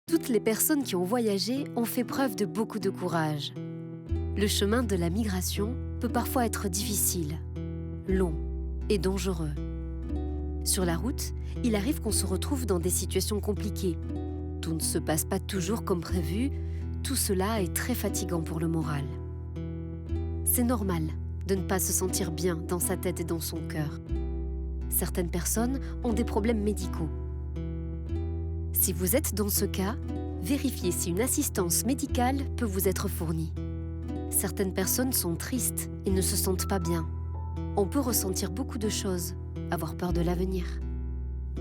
Toutes les personnes qui ont voyagé ont fait preuve de beaucoup de courage. Le chemin de la migration peut parfois être difficile, long et dangereux. Sur la route, il arrive qu'on se retrouve dans des situations compliquées. Tout ne se passe pas toujours comme prévu, tout cela est très fatigant pour le moral. C'est normal de ne pas se sentir bien dans sa tête et dans son cœur. Certaines personnes ont des problèmes médicaux. Si vous êtes dans ce cas, vérifiez si une assistance médicale peut vous être fournie. Certaines personnes sont tristes et ne se sentent pas bien. On peut ressentir beaucoup de choses, avoir peur de l'avenir.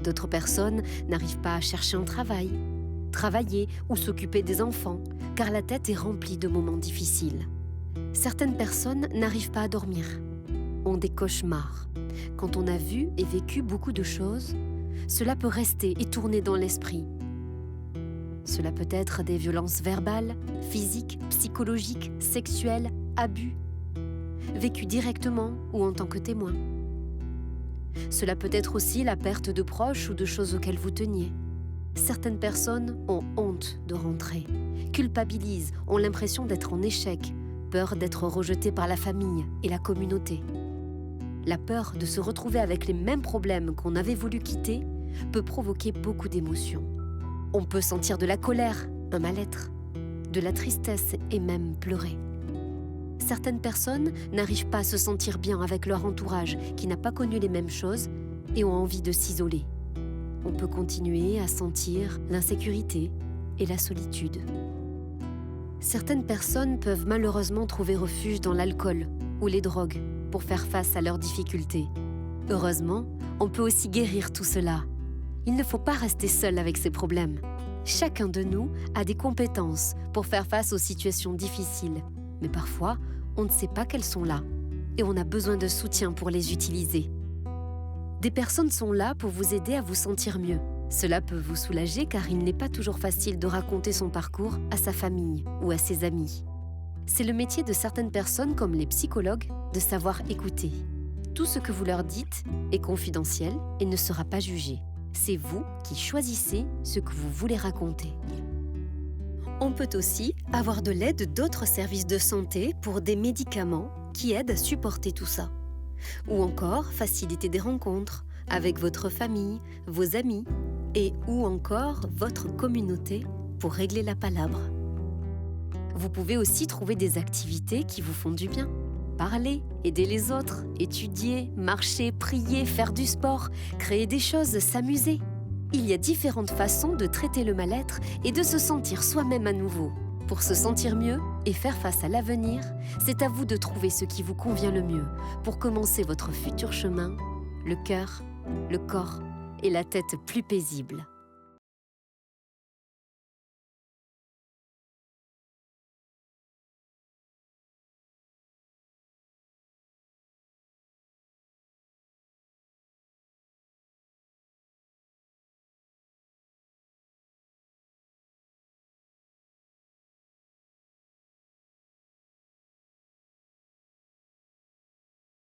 D'autres personnes n'arrivent pas à chercher un travail, travailler ou s'occuper des enfants, car la tête est remplie de moments difficiles. Certaines personnes n'arrivent pas à dormir, ont des cauchemars. Quand on a vu et vécu beaucoup de choses, cela peut rester et tourner dans l'esprit. Cela peut être des violences verbales, physiques, psychologiques, sexuelles, abus, vécus directement ou en tant que témoin. Cela peut être aussi la perte de proches ou de choses auxquelles vous teniez. Certaines personnes ont honte de rentrer, culpabilisent, ont l'impression d'être en échec, peur d'être rejetées par la famille et la communauté. La peur de se retrouver avec les mêmes problèmes qu'on avait voulu quitter peut provoquer beaucoup d'émotions. On peut sentir de la colère, un mal-être, de la tristesse et même pleurer. Certaines personnes n'arrivent pas à se sentir bien avec leur entourage qui n'a pas connu les mêmes choses et ont envie de s'isoler. On peut continuer à sentir l'insécurité et la solitude. Certaines personnes peuvent malheureusement trouver refuge dans l'alcool ou les drogues pour faire face à leurs difficultés. Heureusement, on peut aussi guérir tout cela. Il ne faut pas rester seul avec ses problèmes. Chacun de nous a des compétences pour faire face aux situations difficiles. Mais parfois, on ne sait pas qu'elles sont là et on a besoin de soutien pour les utiliser. Des personnes sont là pour vous aider à vous sentir mieux. Cela peut vous soulager car il n'est pas toujours facile de raconter son parcours à sa famille ou à ses amis. C'est le métier de certaines personnes comme les psychologues de savoir écouter. Tout ce que vous leur dites est confidentiel et ne sera pas jugé. C'est vous qui choisissez ce que vous voulez raconter. On peut aussi avoir de l'aide d'autres services de santé pour des médicaments qui aident à supporter tout ça. Ou encore faciliter des rencontres avec votre famille, vos amis et ou encore votre communauté pour régler la palabre. Vous pouvez aussi trouver des activités qui vous font du bien. Parler, aider les autres, étudier, marcher, prier, faire du sport, créer des choses, s'amuser. Il y a différentes façons de traiter le mal-être et de se sentir soi-même à nouveau. Pour se sentir mieux et faire face à l'avenir, c'est à vous de trouver ce qui vous convient le mieux pour commencer votre futur chemin, le cœur, le corps et la tête plus paisibles.